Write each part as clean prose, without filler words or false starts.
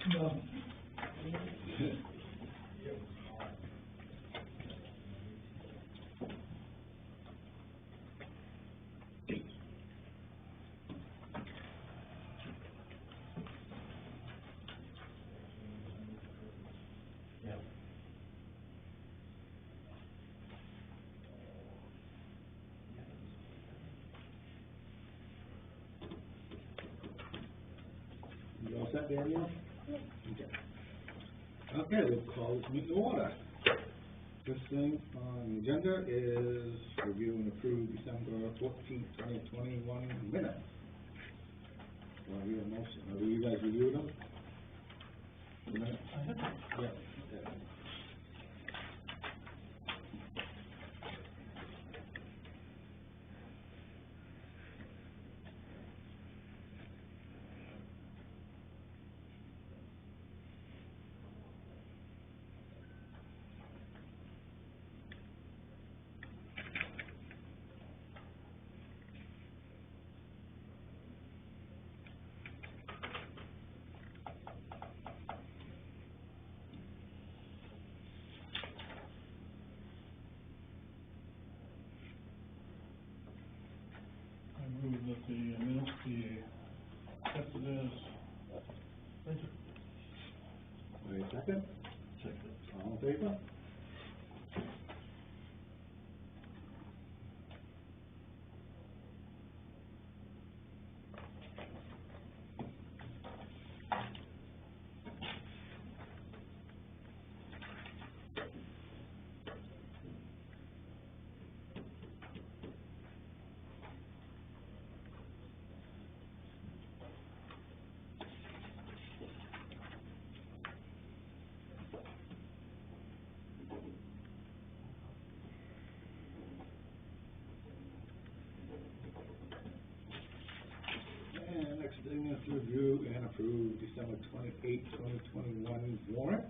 No. You all set, Daniel? Okay. Okay, we'll call this meeting to order. First thing on the agenda is review and approve December 14th, 2021 minutes. Well, I read a motion. Have you guys reviewed them? The minutes? Yeah. Okay. I move that the minutes be accepted as printed. Wait a second. Second. All in favor? And next thing is to review and approve December 28th, 2021 warrant.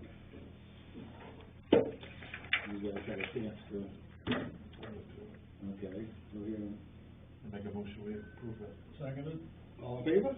You guys had a chance to, okay, so here, Make a motion, we approve it. Seconded. all in favor?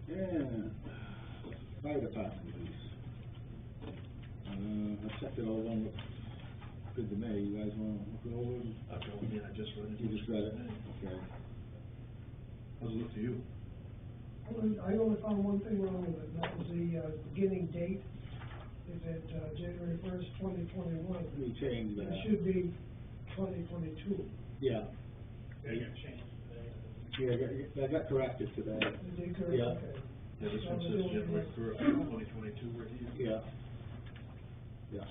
And fire department, please. I checked it all on, looks good to me. You guys want to look it over? I just read it. You just read it? Okay. How's it look to you? I only found one thing wrong with it, and that was the beginning date. Is it January 1st, 2021? We changed that. It should be 2022. Yeah. Yeah, you changed it today. Yeah, that got corrected today. Is it correct? Yeah. Okay. Yeah, this one That was says the only January thing. 1st, 2022 right here. Yeah. Yeah.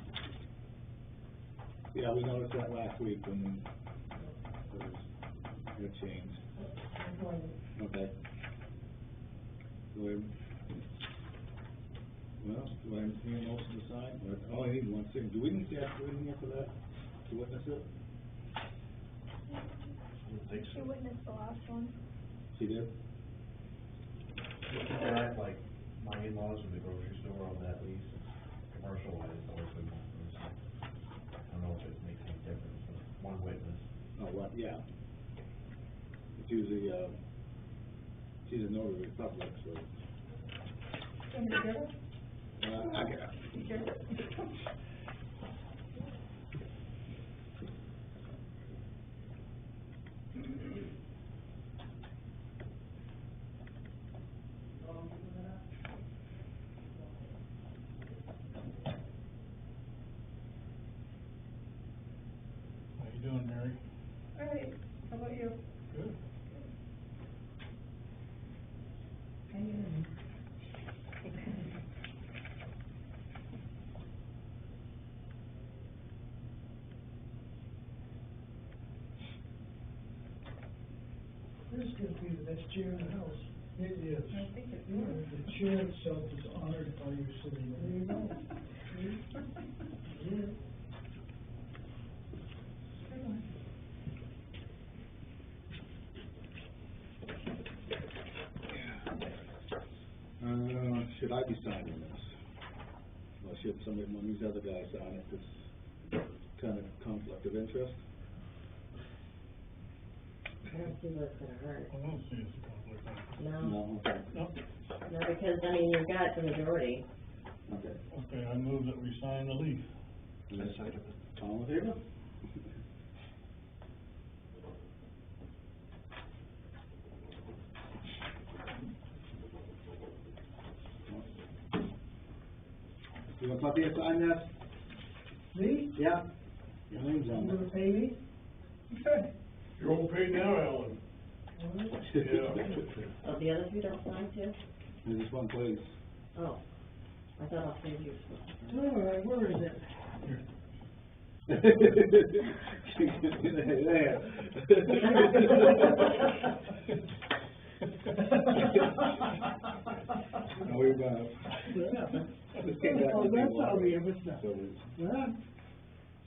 Yeah, we noticed that last week when it changed. No problem. Okay. So well, do I need a motion to sign? Oh, I need one thing. Do we need to ask for anything for that, to witness it? I don't think She so. witnessed the last one. She did? I have like my in-laws in the grocery store on that lease, commercial wise, it's always been one person. I don't know if it makes any difference, but one witness. Oh, what, yeah. It's usually, she's a notary public, so. Can you get it? I got it. Sure. doing, Mary? All right, how about you? Good. Hanging in. This is gonna be the best chair in the house. It is. I think it's You know, yours. the chair itself is honored by you sitting There you there. go. Yeah. Good one. Should I be signing this? Or should somebody, one of these other guys sign it, this kind of conflict of interest? I don't see what's gonna hurt. I don't see it's a conflict of interest. No, No, okay, No. no, because, I mean, you've got the majority. okay. Okay, I move that we sign the lease. I second it. All in favor? You want Puppy to sign this? Me? Yeah. Your name's You on gonna it. pay me? You're all paid now, Alan. Oh, the other two don't sign too? There's just one place. Oh, I thought I'll save you. All right, where is it? No, we're gonna, this came back to Oh, me. that's how we ever So start. it's- Huh?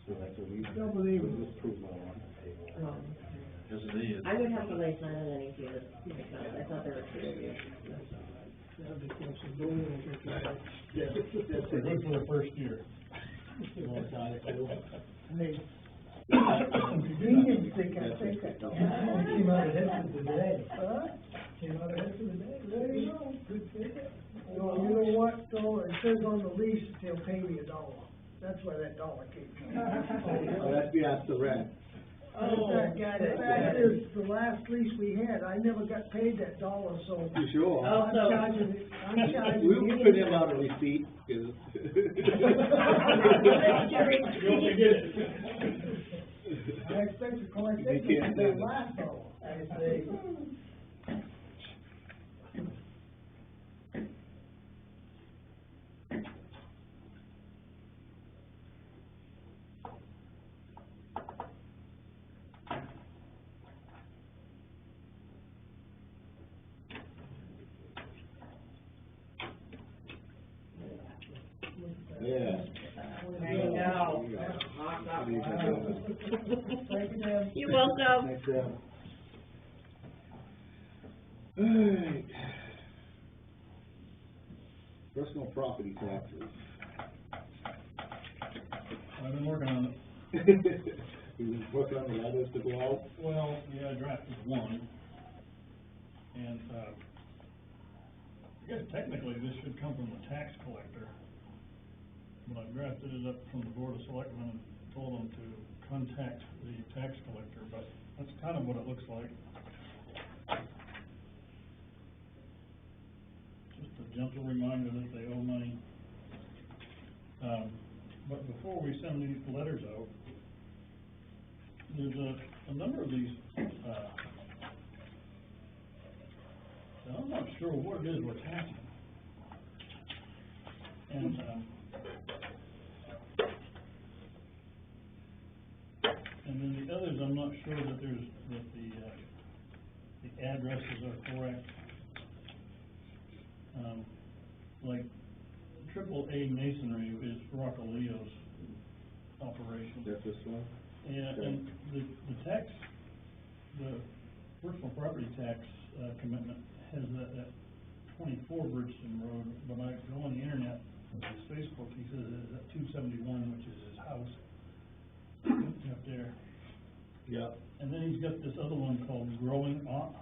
so that's what we. Don't believe it. This proves all on the table. Oh, Yes, it is. I would have somebody sign it anyway, because I thought there were two of you. That'll be close to going over. Yeah, that's We're good for the first year. You want to sign it too? Hey, he didn't think I'd take that. Came out ahead for the day. Huh? Came out ahead for the day. There you go. Good ticket. Well, you know what, though, it says on the lease, they'll pay me $1. That's where that dollar came from. Oh, that's beyond the rent. Oh, the fact is, the last lease we had, I never got paid that $1, so. You sure? Oh, I'm so- charging it, I'm charging. We'll you. put him out a receipt, 'cause- I expect to collect You it can't for the do it. last $1. I say. Yeah. There you go. Thank you, Dan. You're welcome. Thanks, Deb. Alright. Personal property taxes. I've been working on it. You've been working on the letters to go out? Well, yeah, I drafted one. And, I guess technically this should come from the tax collector. But I drafted it up from the Board of Selectmen and told them to contact the tax collector, but that's kind of what it looks like. Just a gentle reminder that they owe money. But before we send these letters out, there's a number of these, and I'm not sure what it is we're taxing. And, and then the others, I'm not sure that the addresses are correct. Like AAA Masonry is Roccolios operation. That's this one? Yeah, and the tax, the personal property tax, commitment has that 24 Bridgeton Road, but I go on the internet, his Facebook, he says it's at 271, which is his house up there. Yeah. And then he's got this other one called Growing Up,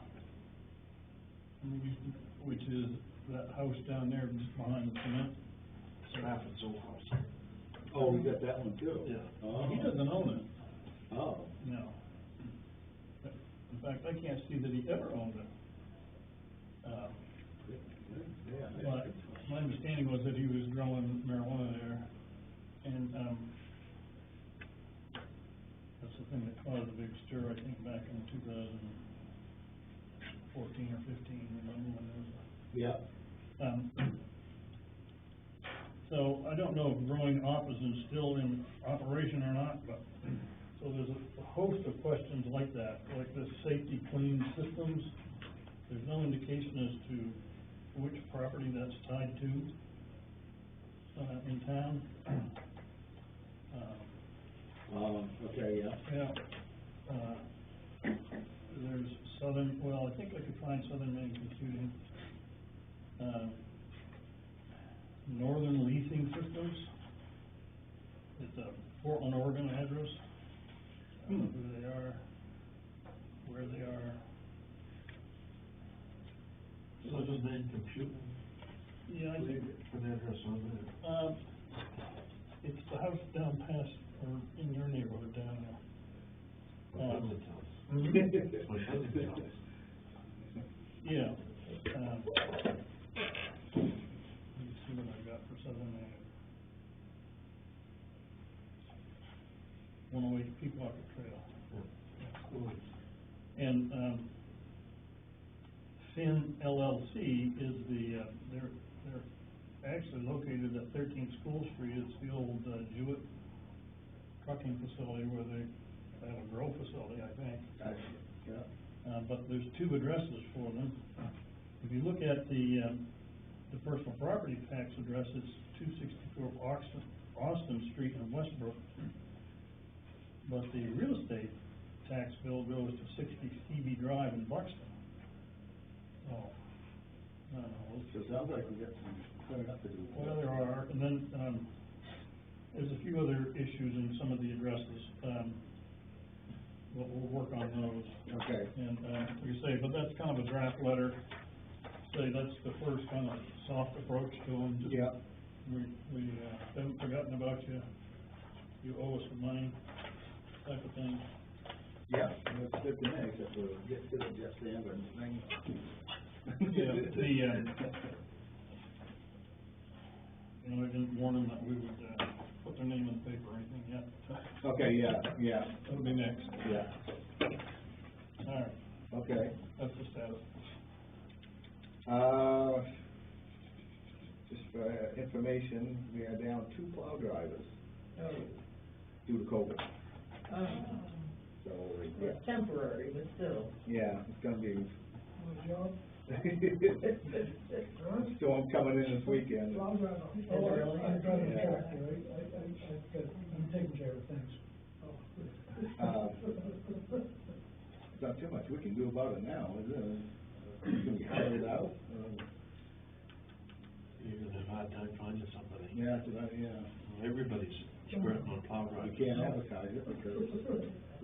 which is that house down there just behind the cement. Stafford's old house. Oh, we got that one too? Yeah. Oh. He doesn't own it, Oh. no. In fact, I can't see that he ever owned it. Yeah. But my understanding was that he was growing marijuana there, and, that's the thing that caused a big stir, I think, back in 2014 or 15, remember when there was Yeah. so I don't know if growing office is still in operation or not, but, so there's a host of questions like that, like the safety clean systems. There's no indication as to which property that's tied to, in town. Okay, yeah. Yeah, there's Southern, well, I think I could find Southern Maine Computing. Northern Leasing Systems. It's a Portland, Oregon address. I don't know who they are, where they are. Southern Maine Computing? Yeah, I think, An address on there. it's the house down past, or in your neighborhood down there. My husband tells. My husband tells. Yeah, let me see what I got for Southern Maine. 108 Pequot Trail. And, Finn LLC is the, they're actually located at 13 School Street. It's the old, Jewett trucking facility where they have a grow facility, I think. Yeah. But there's two addresses for them. If you look at the personal property tax address, it's 264 Austin Street in Westbrook. But the real estate tax bill goes to 60 Stevie Drive in Buxton. Oh, I don't know. So it sounds like we got some clearing up to do. Well, there are, and then, there's a few other issues in some of the addresses. We'll work on those. Okay. And, like I say, but that's kind of a draft letter. Say that's the first kind of soft approach to them. Just, Yeah. We haven't forgotten about you. You owe us some money, type of thing. Yeah, it's good to know, except for get to the Jeff Sanders thing. Yeah, you know, I didn't warn them that we would, put their name in the paper or anything yet. Okay, yeah. That'll be next. Yeah. All right, Okay. that's the status. Just for information, we are down 2 plow drivers due to COVID. So, yeah. It's temporary, but still. Yeah, it's gonna be. Job? Storm coming in this weekend. Plow driver. Oh, I'm driving a Yeah. tractor, I'm taking care of things. It's not too much we can do about it now, is it? It's gonna be hired out. You're gonna have a hard time finding somebody. Yeah, that's about, yeah. Everybody's squirting on plow We drivers. can't advertise it because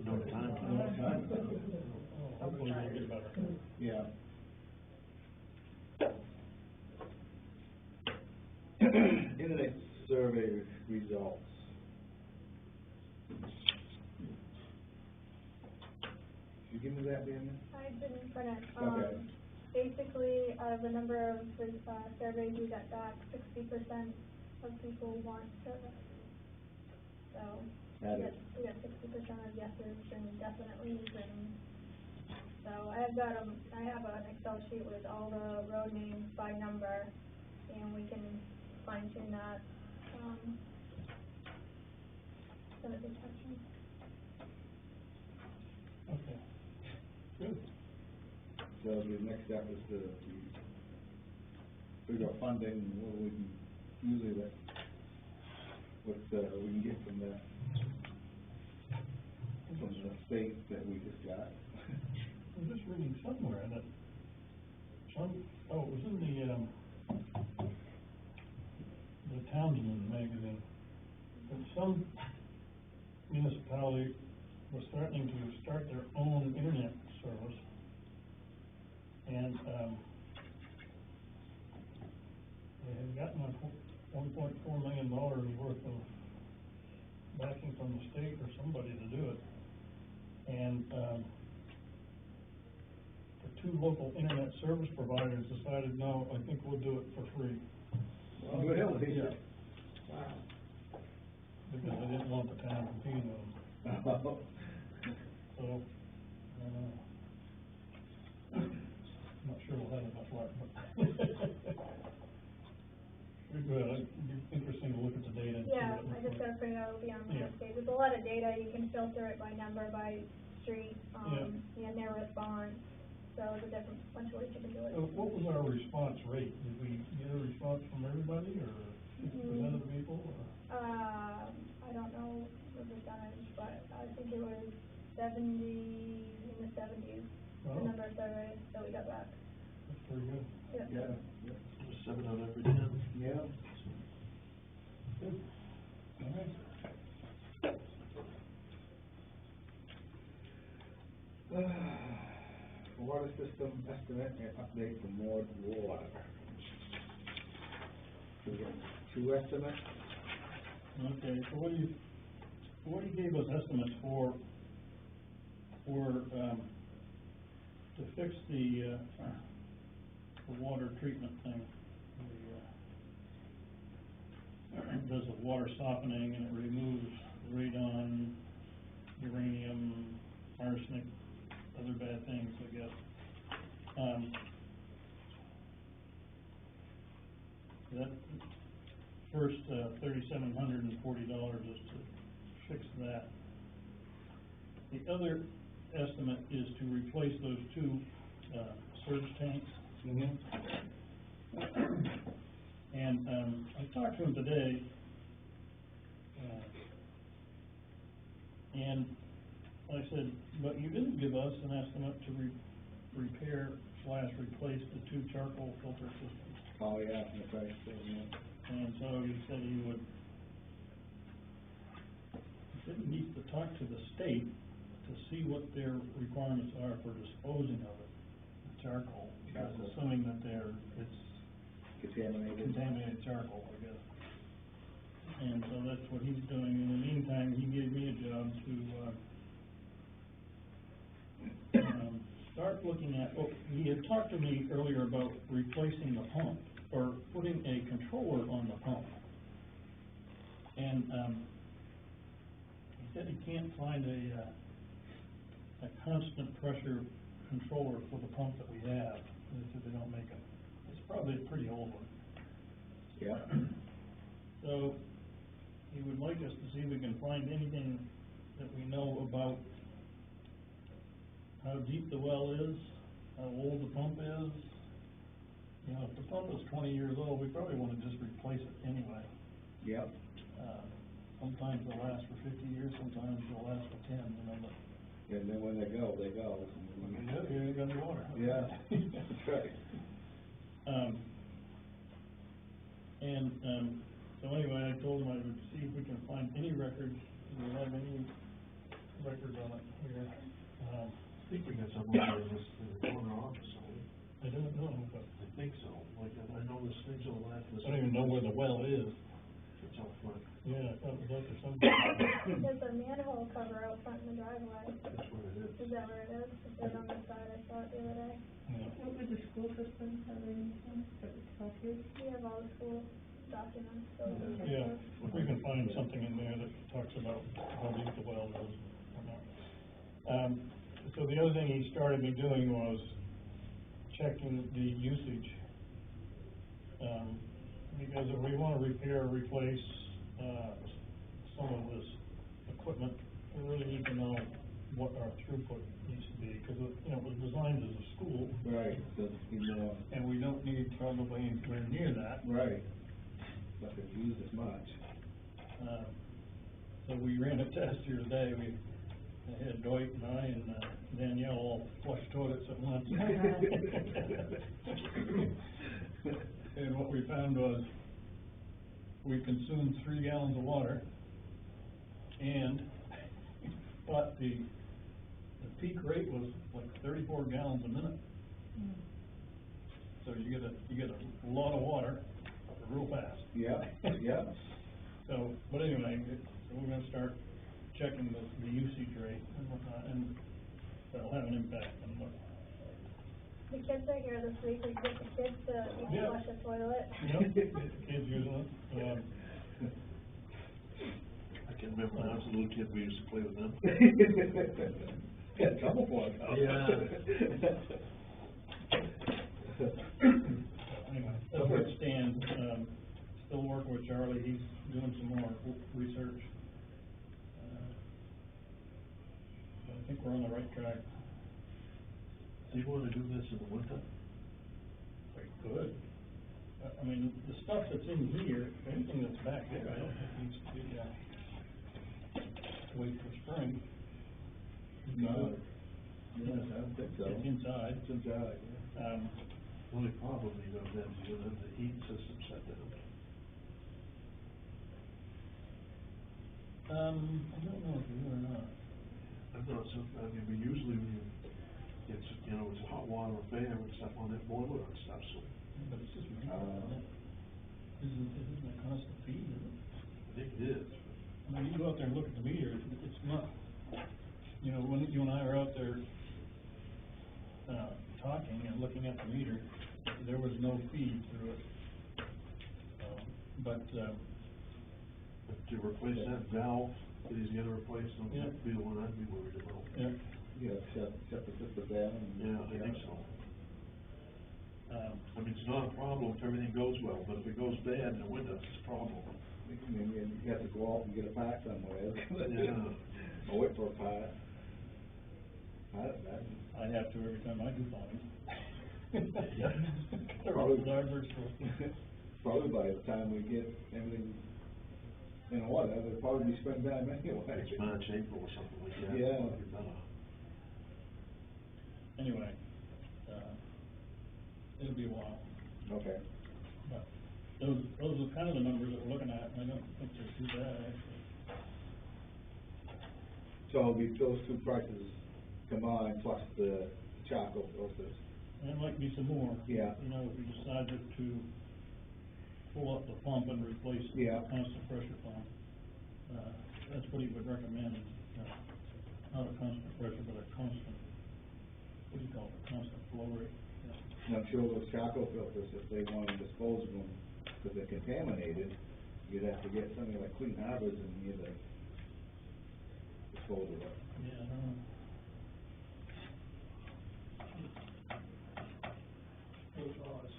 No time. we don't have time. Hopefully it'll get better. Yeah. Internet survey results. You give me that, Daniel? I didn't print it. Okay. Basically, out of the number of surveys we got back, 60% of people want service. So, That we is. got 60% of yeses and definitely, and so I have an Excel sheet with all the road names by number, and we can fine tune that, so that it's touching. Okay. Good. So the next step is to figure out funding, what we can, usually what we can get from the state that we just got. I'm just reading somewhere that it was in the Townsend magazine, that some municipality was threatening to start their own internet service. And, they had gotten $1.4 million worth of backing from the state or somebody to do it. And, the 2 local internet service providers decided, no, I think we'll do it for free. Well, good hell, they Yeah. said. Because they didn't want the town competing with them. so, I'm not sure we'll have enough luck, but. It'd be interesting to look at the data and see Yeah, what it I looks just like. gotta figure out the Yeah. state. There's a lot of data, you can filter it by number, by street, and their response, so there's a different, bunch of ways you can do it. What was our response rate? Did we get a response from everybody, or 50% of the people, or? I don't know the percentage, but I think it was 70, in the 70s, Oh. the number of surveys that we got back. That's pretty good. Yep. Yeah. 7 out of every 10. Yeah. Good. All right. Water system estimate and update for Maud Water. So we got two estimates. Okay, so what you gave us estimates for, to fix the water treatment thing. It does the water softening and it removes radon, uranium, arsenic, other bad things, I guess. That first, $3,740 is to fix that. The other estimate is to replace those two, surge tanks. And, I talked to him today, and I said, but you didn't give us an estimate to repair / replace the two charcoal filter systems. Oh, yeah, that's right, yeah. And so he said he needs to talk to the state to see what their requirements are for disposing of it, the charcoal, because assuming that it's contaminated charcoal, I guess. And so that's what he's doing. In the meantime, he gave me a job to, start looking at, he had talked to me earlier about replacing the pump, or putting a controller on the pump. And, he said he can't find a constant pressure controller for the pump that we have. They said they don't make them. It's probably a pretty old one. Yeah. So, he would like us to see if we can find anything that we know about how deep the well is, how old the pump is. You know, if the pump is 20 years old, we probably want to just replace it anyway. Yep. Sometimes they'll last for 50 years, sometimes they'll last for 10, you know, but. And then when they go, they go. Yeah, you got the water. Yeah, that's right. So anyway, I told him I would see if we can find any records, do we have any records on it here? I think we got some over in the corner office, don't we? I don't know, but I think so, like, I know this thing's on the left. I don't even know where the well is. It's out front. Yeah, I thought it was out there somewhere. There's a manhole cover out front in the driveway. That's where it is. Is that where it is? It's right on the side, I saw it the other day. Yeah. What would the school system have anything that would help you? We have all the school documents, so we can check Yeah, those. if we can find something in there that talks about how deep the well is or not. So the other thing he started me doing was checking the usage. Because if we wanna repair or replace, some of this equipment, we really need to know what our throughput needs to be, because it, it was designed as a school. Right, so, And we don't need probably anywhere near that. right. Not to use as much. So we ran a test here today. I had Dwight and I and Danielle all flush toilets at once. And what we found was we consumed 3 gallons of water, but the peak rate was like 34 gallons a minute. So you get a lot of water real fast. Yeah, yeah. So, but anyway, so we're gonna start checking the usage rate and whatnot, and that'll have an impact on what. The kids are here this week, we get the kids to Yeah. flush the toilet. Yep, kids using it. I can remember when I was a little kid, we used to play with them. Get in trouble for it, though. Anyway, that's where it stands, still working with Charlie, he's doing some more research. But I think we're on the right track. Do you wanna do this in the winter? We could. I mean, the stuff that's in here, anything that's back there, I don't think needs to be, wait for spring. No. Yes, I don't think so. It's inside. It's inside, yeah. The only problem you know then is you'll have the heat system set down. I don't know if we do or not. I'm not so, I mean, we usually, it's, you know, it's a hot water affair and stuff on that boiler and stuff, so But it's just maintenance, isn't it? Isn't it a constant feed, is it? I think it is. I mean, you go out there and look at the meter, it's not, you know, when you and I are out there, talking and looking at the meter, there was no feed through it. But To replace that valve that he's gonna replace, Yeah. that'd be the one I'd be worried about. yeah, Yeah, shut the system down. Yeah, I think so. I mean, it's not a problem if everything goes well, but if it goes bad in the winter, it's a problem. I mean, you have to go out and get a part somewhere. Yeah. Or wait for a part. I have to every time I do plumbing. Probably by the time we get everything in order, it'll probably be springtime anyway. It's March, April or something like that. Yeah. It's probably better. Anyway, it'll be a while, Okay. but those are kind of the numbers that we're looking at, and I don't think they're too bad, actually. So it'll be those two prices combined plus the charcoal filters. And there might be some more. Yeah. You know, if we decided to pull up the pump and replace it with Yeah. a constant pressure pump, that's what he would recommend, not a constant pressure, but a constant, what do you call it, constant flow rate? And I'm sure those charcoal filters, if they want to dispose of them, because they're contaminated, you'd have to get something like Clean Harbors and either dispose of it. Yeah, I don't know. Those laws.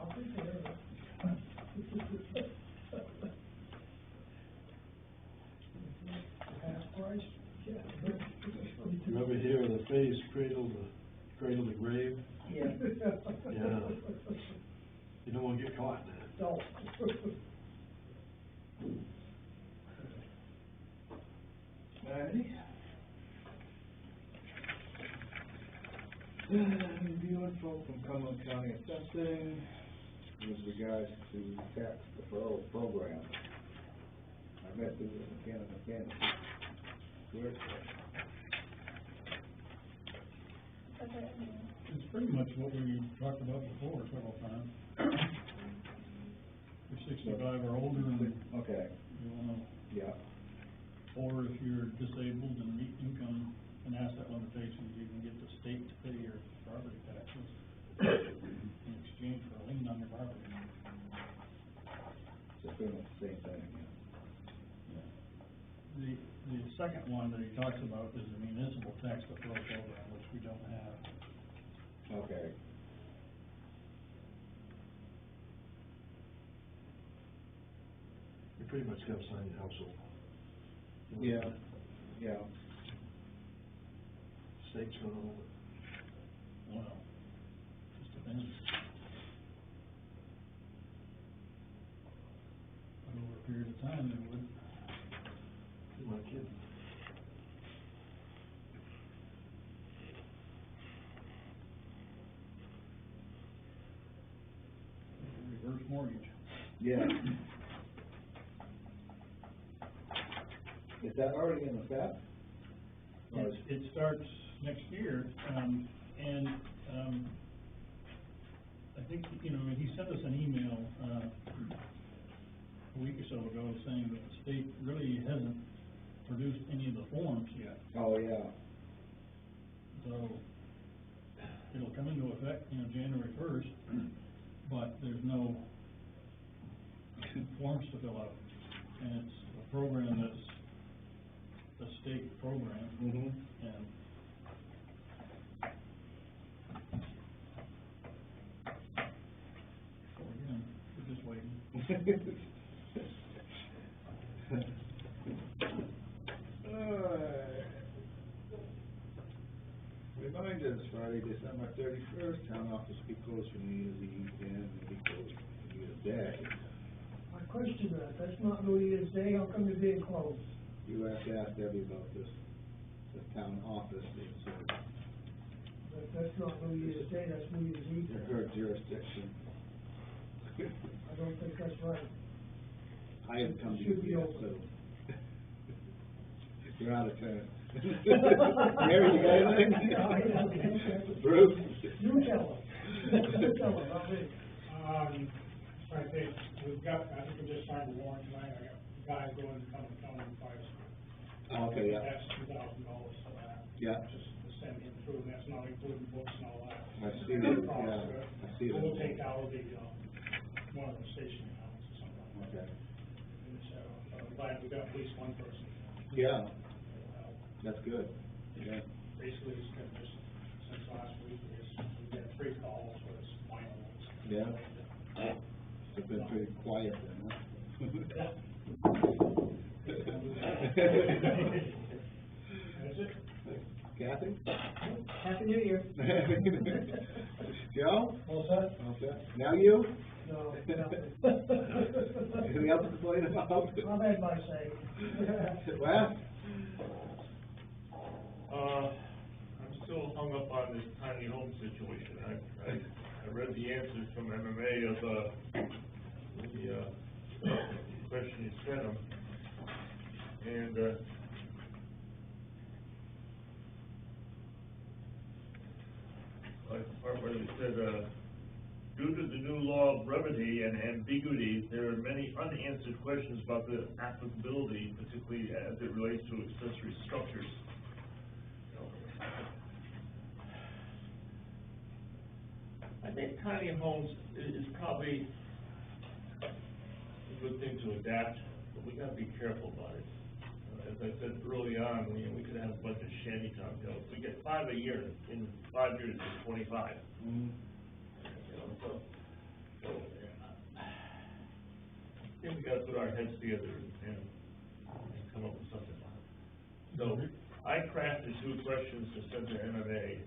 I'll take care of it. Half price? Yeah. You ever hear of the phase cradle to grave? Yeah. Yeah. You don't wanna get caught in that. No. Alrighty. Review info from Cumberland County Assessing with regards to tax deferral program. I met this with mechanic. Where? Okay. It's pretty much what we talked about before several times. You're 65 or older and Okay, you wanna, yeah, or if you're disabled and meet income and asset limitations, you can get the state to pay your property taxes in exchange for a lien on your property. so pretty much the same thing, The second one that he talks about is the municipal tax deferral program, which we don't have. yeah. Okay. You pretty much gotta sign your household. Yeah, yeah. State's gonna hold it. Well, just depends. But over a period of time, they would. You're not kidding. Reverse mortgage. Yeah. Is that already in effect? Or is- It starts next year, and, I think, you know, he sent us an email, a week or so ago saying that the state really hasn't produced any of the forms yet. Oh, yeah, So, it'll come into effect, you know, January 1st, but there's no forms to fill out. And it's a program that's state program, Mm-hmm. and so again, we're just waiting. Reminders, Friday, December 31st, town office will be closed for New Year's Eve and will be closed for New Year's Day. I question that's not New Year's Day, how come they're being closed? You have to ask Debbie about this, the town office, it's, That's not New Year's Day, that's New Year's Eve. her jurisdiction. I don't think that's right. I have come to Should be you, open. so. You're out of turn. Mary, you got anything? No, I don't. Bruce? You tell us. You tell us, not me. I think we just signed the warrant tonight, I got guys going to come and tell them price. Okay, yeah. That's $2,000 for that. Yeah. Just to send him through, and that's not including books and all that. I see that, yeah, I see that. We'll take out the, one of the station accounts or something like that. Okay. And so, I'm glad we got at least one person. Yeah, That'll help. that's good, yeah. Basically, it's been just, since last week, we got 3 calls for this minor ones. Yeah. It's been pretty quiet then, huh? That's it. Kathy? Happy New Year. Joe? All set? All set. Now you? No, Anything else to complain about? I've had my say. Wes? I'm still hung up on this tiny home situation. I read the answers from MMA of, the question you sent them. And, like the part where they said, due to the new law of brevity and ambiguity, there are many unanswered questions about the applicability, particularly as it relates to accessory structures. I think tiny homes is probably a good thing to adapt, but we gotta be careful about it. As I said early on, we could have a bunch of shantytown deals. We get 5 a year, in 5 years, it's 25. Mm-hmm. So, I think we gotta put our heads together and come up with something. So, I crafted 2 questions to send to MMA,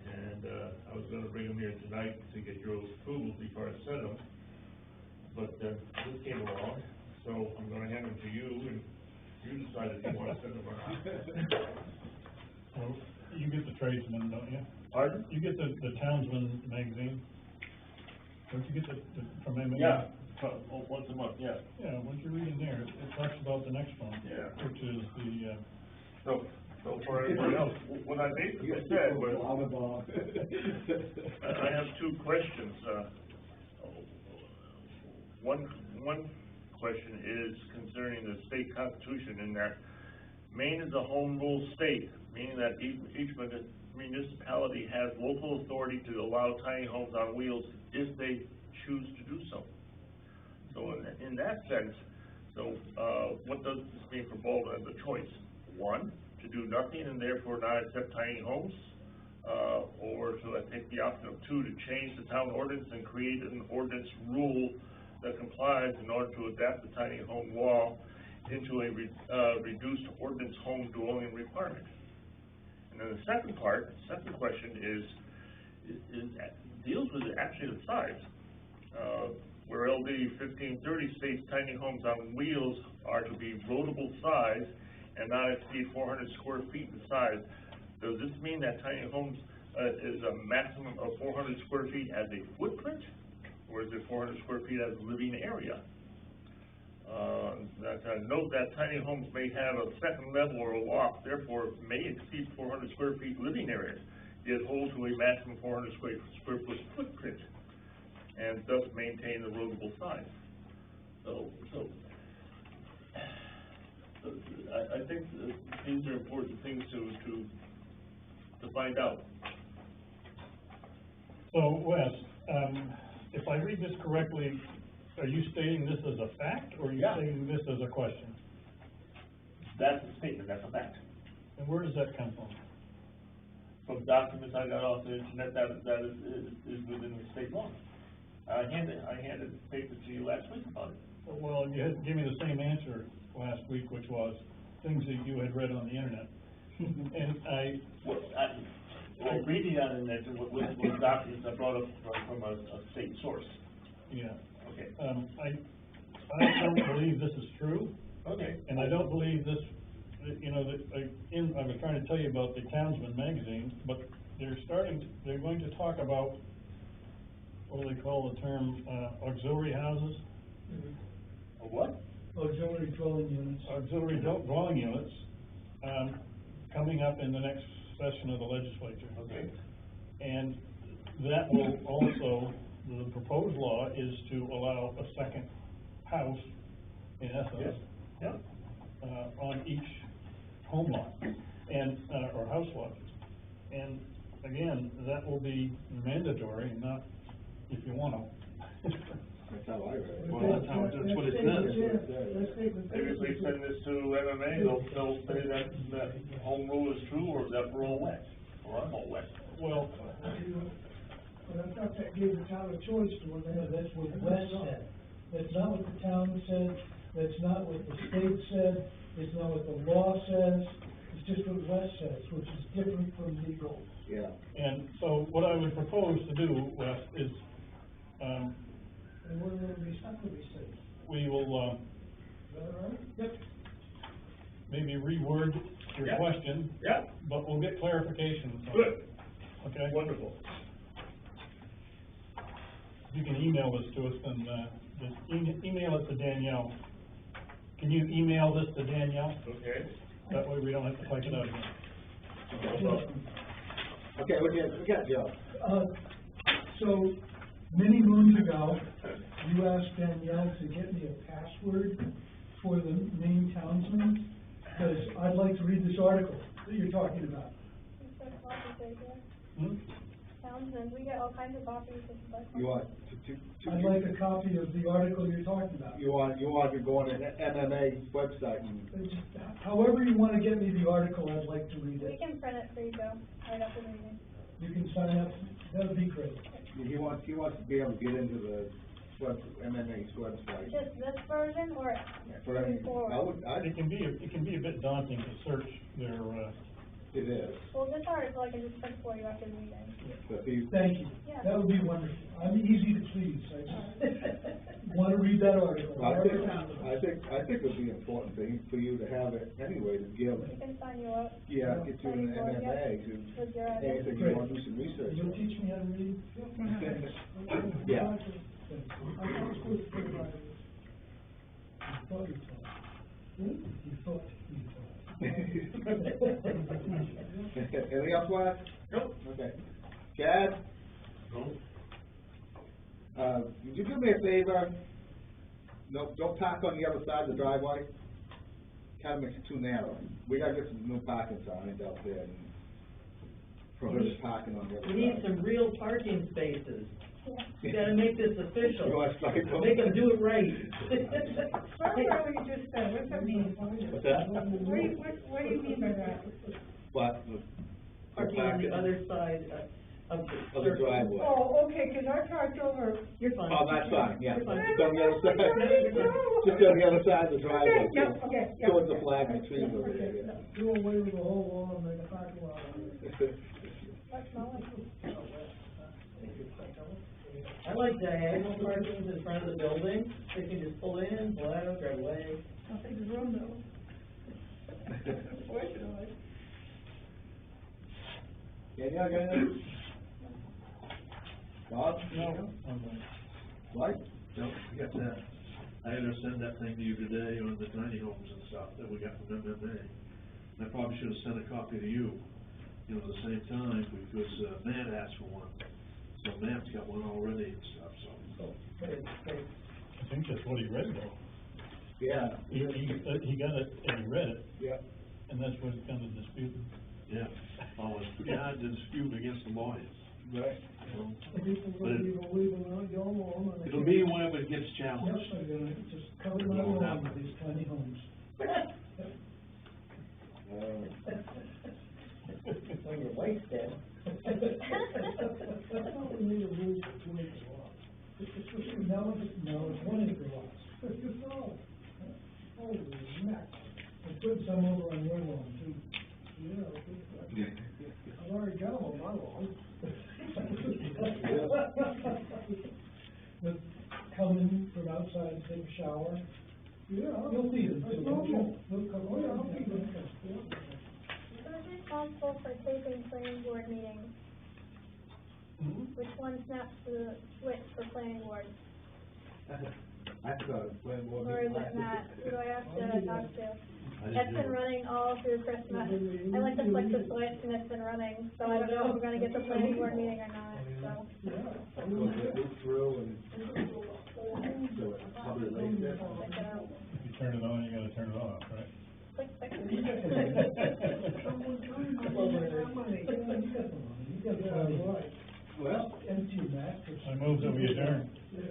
and, I was gonna bring them here tonight to get your approval before I send them. But, this came along, so I'm gonna hand them to you, and you decide if you wanna send them or not. Well, you get the tradesman, don't you? Pardon? You get the Townsman magazine? Don't you get the from MMA? Yeah, once a month, yeah. Yeah, what you're reading there, it talks about the next one. Yeah. Which is the, So for everybody else, what I basically said was, I have 2 questions. One question is concerning the state constitution, in that Maine is a home rule state, meaning that each municipality has local authority to allow tiny homes on wheels if they choose to do so. So in that sense, what does this mean for Bolton as a choice? 1, to do nothing and therefore not accept tiny homes, or to take the option of 2, to change the town ordinance and create an ordinance rule that complies in order to adapt the tiny home law into a reduced ordinance home dwelling requirement. And then the second question deals with actually the size, where LD 1530 states tiny homes on wheels are to be roadable size and not exceed 400 square feet in size. Does this mean that tiny homes is a maximum of 400 square feet as a footprint, or is it 400 square feet as a living area? Note that tiny homes may have a second level or a loft, therefore may exceed 400 square feet living area, yet hold to a maximum 400 square foot footprint, and thus maintain the roadable size. I think these are important things to find out. so Wes, if I read this correctly, are you stating this as a fact, or are you Yeah. stating this as a question? That's a statement, that's a fact. And where does that come from? From documents I got off the internet, that is within the state law. I handed the paper to you last week about it. Well, you had, give me the same answer last week, which was things that you had read on the internet. And Well, reading on the internet was documents I brought up from a state source. yeah, Okay. I don't believe this is true. Okay. And I don't believe this, you know, I was trying to tell you about the Townsman magazine, but they're going to talk about, what do they call the term, auxiliary houses? A what? Auxiliary dwelling units. Auxiliary dwelling units, coming up in the next session of the legislature. Okay. And that will also, the proposed law is to allow a second house, in essence. Yeah. On each home lot, and, or house lot. And again, that will be mandatory, not if you wanna. That's how I read it. Well, that's what it says. Maybe if we send this to MMA, they'll say that home rule is true, or that we're all wet, or I'm all wet. Well, But I thought that gave the town a choice to what they. That's what Wes said. That's not what the town said, that's not what the state said, it's not what the law says, it's just what Wes says, which is different from legal. Yeah. and so what I would propose to do, Wes, is, And we're gonna be stuck with these things. we will, Is that all right? Yep. maybe reword your Yeah. question. Yeah. But we'll get clarification. from it. Good. Okay? Wonderful. You can email this to us, and, just email it to Danielle. Can you email this to Danielle? Okay. That way we don't have to type it out again. Okay, we got Joe. So, many moons ago, you asked Danielle to get me a password for the main townsman, because I'd like to read this article that you're talking about. It's got copies right there. Hmm? Townsend, we get all kinds of copies if you'd like. You want I'd like a copy of the article you're talking about. you want to go on the MMA website and, However you want to get me the article, I'd like to read We it. can print it for you, Joe, right after the meeting. You can sign up, that would be great. he wants to be able to get into the MMA's website. Just this version, or For any, forward? It can be a bit daunting to search their, it is, Well, this article I can just print for you after the meeting. so if you, Thank you, Yeah. that would be wonderful. I'm easy to please, I just want to read that article. well, I think it would be important for you to have it anyway, to give, We can sign you up. get you an MMA With your to, address. anything you want to do some research You'll on. teach me how to read? Yeah. You thought you Anything else, Wes? Nope. Okay. Chad? No. Would you do me a favor? No, don't park on the other side of the driveway. Kind of makes it too narrow. We gotta get some new parking signs out there and prohibit parking on the other side. We need some real parking spaces. You gotta make this official. You want to start? Make them do it right. Where were you just said, what's that mean? What's that? What do you mean by that? What? Parking on the other side of the Of the circle. driveway. Oh, okay, 'cause I parked over. You're fine. Oh, that's fine, yeah. You're fine. Just on the other side, No. just on the other side of the driveway. Okay, yeah, okay, yeah. Towards the flag and trees over there, yeah. Do away with the whole wall and make a parking lot out of it. What's smelling? I like diagonal parkings in front of the building, they can just pull in, pull out, drive away. I'll take the room though. Unfortunately. Danielle, got anything? Bob? no, Mike? No, I got that. I had to send that thing to you today on the tiny homes and stuff that we got from MMA. And I probably should have sent a copy to you, at the same time, because, Matt asked for one. So Matt's got one already and stuff, so. I think that's what he read though. Yeah. He got it and he read it, Yeah. and that's what kind of disputed. Yeah, oh, it's pretty hard to dispute against the lawyers. Right. People will be believing on your lawn. and they It'll can't- be whenever it gets Yep, challenged. I'm gonna just cover my lawn with these tiny homes. wife's dead. I thought we made a rule for 2 acre lots. No, it's 1 acre lots. No. Holy mackerel. I put some over on your lawn too. Yeah, I've already got them on my lawn. But coming from outside to take a shower, Yeah. you'll feed them That's too, normal. won't you? They'll come Oh, yeah, I'll over. feed them. Who's responsible for taping planning board meetings? Which one snaps the switch for planning board? I forgot it, when, what? Or is it Matt? Who do I have to talk to? It's been running all through Christmas. I went to flick the switch and it's been running, so I don't know if we're gonna get the planning board meeting or not, so. Look through and, so it probably lays there. Check it out. If you turn it on, you gotta turn it off, right? Click, click. You got the money. Well, Empty your mattress. I move that we adjourn. Yeah.